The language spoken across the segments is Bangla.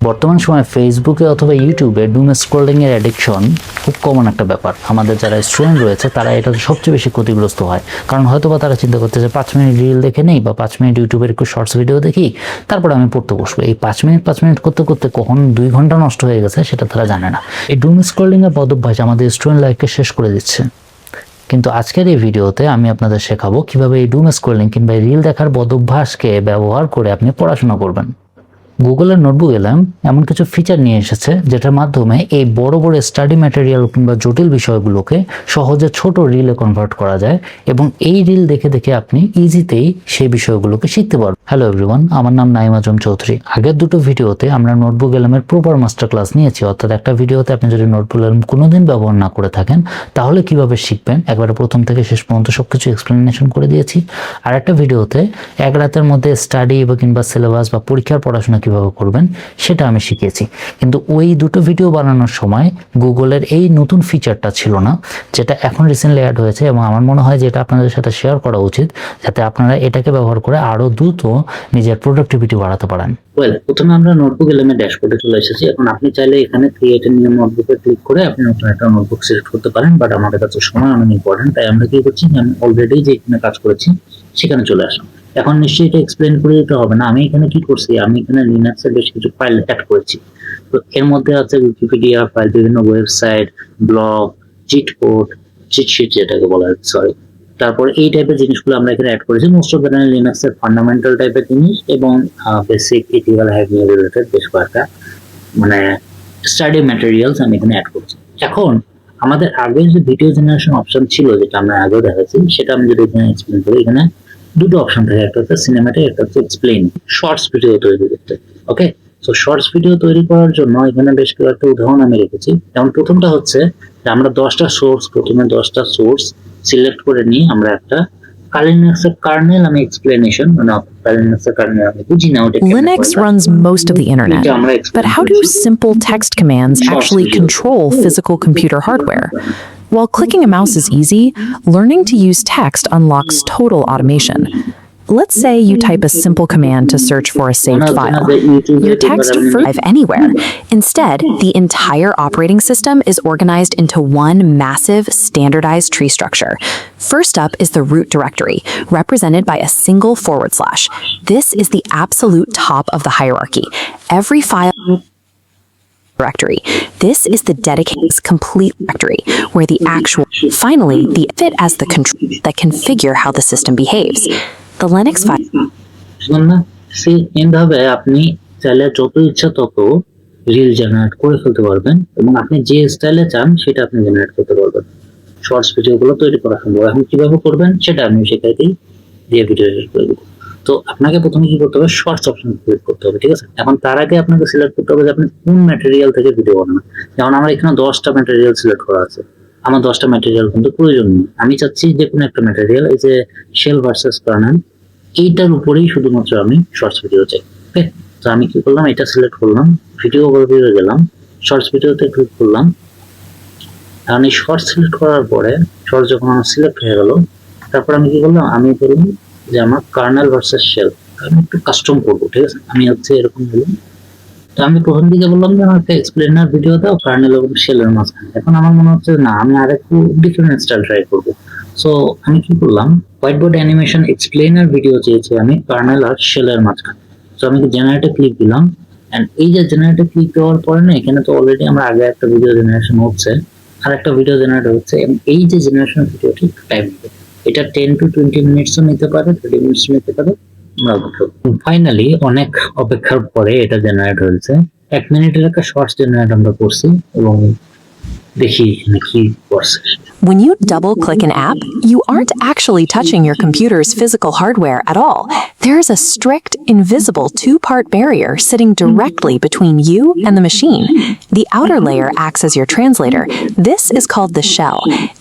বর্তমান সময়ে ফেসবুকে অথবা ইউটিউবে ডুম স্ক্রলিং এর অ্যাডিকশন খুব কমন একটা ব্যাপার। আমাদের যারা স্টুডেন্ট রয়েছে তারা এটাতে সবচেয়ে বেশি ক্ষতিগ্রস্ত হয়, কারণ হয়তোবা তারা চিন্তা করতে যে 5 মিনিট রিল দেখে নেই বা 5 মিনিট ইউটিউবের একটু শর্টস ভিডিও দেখি, তারপরে আমি পড়তে বসবো। এই 5 মিনিট করতে করতে কখন 2 ঘন্টা নষ্ট হয়ে গেছে সেটা তারা জানে না। এই ডুম স্ক্রলিং এর বদভ্যাস আমাদের স্টুডেন্ট লাইফকে শেষ করে দিচ্ছে। কিন্তু আজকের এই ভিডিওতে আমি আপনাদের শেখাবো কিভাবে এই ডুম স্ক্রলিং কিংবা রিল দেখার বদভ্যাসকে ব্যবহার করে আপনি পড়াশোনা করবেন। গুগলের নোটবুক এলাম এমন কিছু ফিচার নিয়ে এসেছে যেটার মাধ্যমে এই বড় বড় স্টাডি ম্যাটেরিয়াল কিংবা জটিল বিষয়গুলোকে সহজে ছোট রিলে কনভার্ট করা যায় এবং এই রিল দেখে দেখে আপনি ইজিতেই সেই বিষয়গুলোকে শিখতে পারবেন। হ্যালো এভরিওয়ান, আমার নাম নাইম আজম চৌধুরী। আগের দুটো ভিডিওতে আমরা নোটবুক এলামের প্রপার মাস্টার ক্লাস নিয়েছি, অর্থাৎ একটা ভিডিওতে আপনি যদি নোটবুক এলাম কোনোদিন ব্যবহার না করে থাকেন তাহলে কিভাবে শিখবেন একবারে প্রথম থেকে শেষ পর্যন্ত সবকিছু এক্সপ্লেনেশন করে দিয়েছি। আর একটা ভিডিওতে এক রাতের মধ্যে স্টাডি বা কিংবা সিলেবাস বা পরীক্ষার পড়াশোনা কিভাবে করবেন সেটা আমি শিখিয়েছি। কিন্তু ওই দুটো ভিডিও বানানোর সময় গুগলের এই নতুন ফিচারটা ছিল না, যেটা এখন রিসেন্টলি অ্যাড হয়েছে এবং আমার মনে হয় যে এটা আপনাদের সাথে শেয়ার করা উচিত, যাতে আপনারা এটাকে ব্যবহার করে আরো দ্রুত নিজের প্রোডাক্টিভিটি বাড়াতে পারেন। প্রথমে আমরা নোটবুক এলএমএ ড্যাশবোর্ডে চলে এসেছি। এখন আপনি চাইলে এখানে ক্রিয়েট এ নিউ নোটবুকে ক্লিক করে আপনি নতুন একটা নোটবুক সিলেক্ট করতে পারেন, বাট আমাদের কাছে সময় অনেক ইম্পর্টেন্ট, তাই আমরা কি করছি, আমি অলরেডি যে এখানে কাজ করেছি সেখানে চলে আসলাম। এখন নিশ্চয়ই এটা এক্সপ্লেন করে দিতে হবে না। আমি এখানে কি করছি, আমি এখানে লিনাক্স এর বেশ কিছু ফাইল অ্যাড করেছি। তো এর মধ্যে আছে উইকিপিডিয়া ফাইল, বিভিন্ন website, blog, cheat code, cheat sheet যেটাকে বলা হয়, সরি। তারপর এই টাইপের জিনিসগুলো আমরা এখানে অ্যাড করেছি। মোস্ট অফ দ্য লিনাক্স এর ফান্ডামেন্টাল টাইপের জিনিস এবং বেসিক ইথিক্যাল হ্যাকিং রিলেটেড বেশ কয়েকটা মানে স্টাডি ম্যাটেরিয়ালস আমি এখানে অ্যাড করছি। এখন আমাদের আগে যে ভিডিও জেনারেশন অপশন ছিল, যেটা আমরা আগে দেখাচ্ছি, সেটা আমি যদি এখানে এক্সপ্লেন করি, এখানে দুটো অপশন থাকে, একটা হচ্ছে সিনেম্যাটিক, একটা হচ্ছে এক্সপ্লেইন। শর্টস ভিডিও তৈরি করতে, ওকে। সো শর্টস ভিডিও তৈরি করার জন্য এখানে বেশ কয়েকটা উদাহরণ আমি রেখেছি। যেমন প্রথমটা হচ্ছে যে আমরা 10টা সোর্স সিলেক্ট করে নিয়ে আমরা একটা লিনাক্সের কার্নেল আমি এক্সপ্লেনেশন মানে লিনাক্সের কার্নেল আমি বুঝি না ওটা। Linux runs most of the internet, but how do simple text commands actually control physical computer hardware? While clicking a mouse is easy, learning to use text unlocks total automation. Let's say you type a simple command to search for a saved file. Your text arrive anywhere. Instead, the entire operating system is organized into one massive standardized tree structure. First up is the root directory, represented by a single /. This is the absolute top of the hierarchy. Every file directory. This is the dedicated complete directory, where the actual, finally, the fit as the control that configure how the system behaves. The Linux file. এইভাবে আপনি চাইলে যত ইচ্ছা তত রিল জেনারেট করে ফেলতে পারবেন এবং আপনি যে স্টাইলে চান সেটা আপনি জেনারেট করতে পারবেন। শর্টস ভিডিওগুলো তৈরি করা সম্ভব। এখন কিভাবে করবেন সেটা আমি শেখাইতেই দিয়ে ভিডিও এডিট করে দেবো। তো আপনাকে প্রথমে কি করতে হবে, শর্টস অপশন সিলেক্ট করতে হবে, ঠিক আছে। এখন তার আগে আপনাকে সিলেক্ট করতে হবে যে আপনি কোন ম্যাটেরিয়াল থেকে ভিডিও বানাবেন। যেমন আমার এখানে 10টা ম্যাটেরিয়াল সিলেক্ট করা আছে, আমার 10টা ম্যাটেরিয়াল কিন্তু প্রয়োজন নেই। আমি চাচ্ছি যে কোনো একটা ম্যাটেরিয়াল, এই যে শেল ভার্সেস কার্নেল, এইটার উপরেই শুধুমাত্র আমি শর্টস ভিডিও চাই, ওকে। তো আমি কি করলাম, এটা সিলেক্ট করলাম, ভিডিও ওভারভিউতে গেলাম, শর্টস ভিডিওতে ক্লিক করলাম। কারণ এই শর্টস সিলেক্ট করার পরে শর্টস যখন আমার সিলেক্ট হয়ে গেল, তারপর আমি কি করলাম, আমি বললাম যে আমার কার্নেল ভার্সেস শেল আমি একটু কাস্টম করবো, ঠিক আছে। আমি হচ্ছে এরকম বললাম। তো আমি প্রথম দিকে বললাম যে আমার একটা এক্সপ্লেনার ভিডিও দাও কার্নেল এবং শেলের মাঝখানে। এখন আমার মনে হচ্ছে না, আমি আরেকটু ডিফারেন্ট স্টাইল ট্রাই করবো। সো আমি কি করলাম, white board animation explainer video চেয়েছি আমি কার্নেল আর শেলের মাঝখানে। সো আমি জেনারেটে ক্লিক দিলাম, এন্ড এই যে জেনারেটে ক্লিক দেওয়ার পরে না, এখানে তো অলরেডি আমরা আগে একটা ভিডিও জেনারেশন হচ্ছে আর একটা ভিডিও জেনারেট হচ্ছে, এবং এই যে জেনারেশন ভিডিওটি টাইম নেবে, এটা 10 to 20 মিনিটসও নিতে পারে, 30 মিনিটস নিতে পারে। ফাইনালি অনেক অপেক্ষার পরে এটা জেনারেট হয়েছে। 1 মিনিটের একটা শর্টস জেনারেট আমরা করছি এবং দেখি কি করছে। When you double-click an app, you aren't actually touching your computer's physical hardware at all. There is a strict, invisible two-part barrier sitting directly between you and the machine. The outer layer acts as your translator. This is called the shell.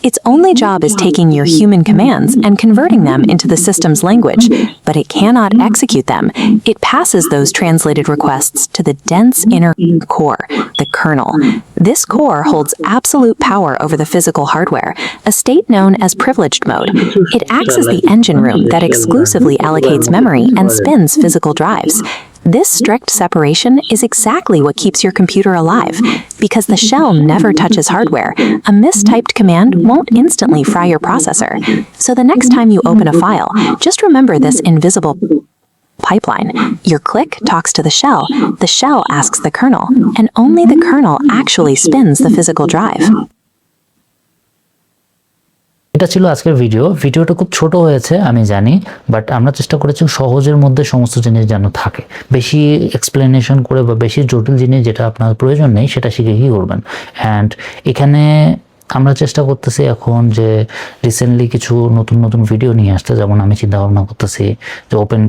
Its only job is taking your human commands and converting them into the system's language, but it cannot execute them. It passes those translated requests to the dense inner core, the kernel. This core holds absolute power over the physical hardware, a state known as privileged mode. It acts as the engine room that exclusively allocates memory and spins physical drives. This strict separation is exactly what keeps your computer alive. Because the shell never touches hardware, a mistyped command won't instantly fry your processor. So the next time you open a file, just remember this invisible pipeline. Your click talks to the shell asks the kernel, and only the kernel actually spins the physical drive. এটা ছিল আজকের ভিডিওটা খুব ছোট হয়েছে আমি জানি, বাট আমরা চেষ্টা করেছি সহজের মধ্যে সমস্ত জিনিস যেন থাকে, বেশি এক্সপ্লেনেশন করে বা বেশি জটিল জিনিস যেটা আপনার প্রয়োজন নেই সেটা শিখে কি করবেন। অ্যান্ড এখানে আমরা চেষ্টা করতেছি এখন যে রিসেন্টলি কিছু নতুন ভিডিও নিয়ে আসতে, যেমন আমি চিন্তা ভাবনা করতেছি যে ওপেন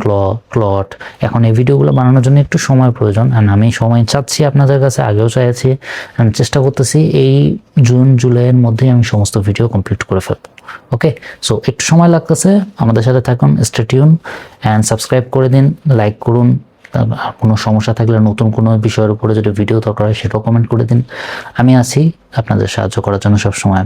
ক্লট। এখন এই ভিডিওগুলো বানানোর জন্য একটু সময় প্রয়োজন, অ্যান্ড আমি সময় চাচ্ছি আপনাদের কাছে, আগেও চাইছি, অ্যান্ড চেষ্টা করতেছি এই জুন জুলাইয়ের মধ্যেই আমি সমস্ত ভিডিও কমপ্লিট করে ফেলবো। ওকে, সো একটু সময় লাগতেছে, আমাদের সাথে থাকুন, স্টে টিউন অ্যান্ড সাবস্ক্রাইব করে দিন, লাইক করুন। কোনো সমস্যা থাকলে নতুন কোনো বিষয়ের উপরে যদি ভিডিও দরকার হয় সেটাও কমেন্ট করে দিন। আমি আছি আপনাদের সাহায্য করার জন্য সবসময়।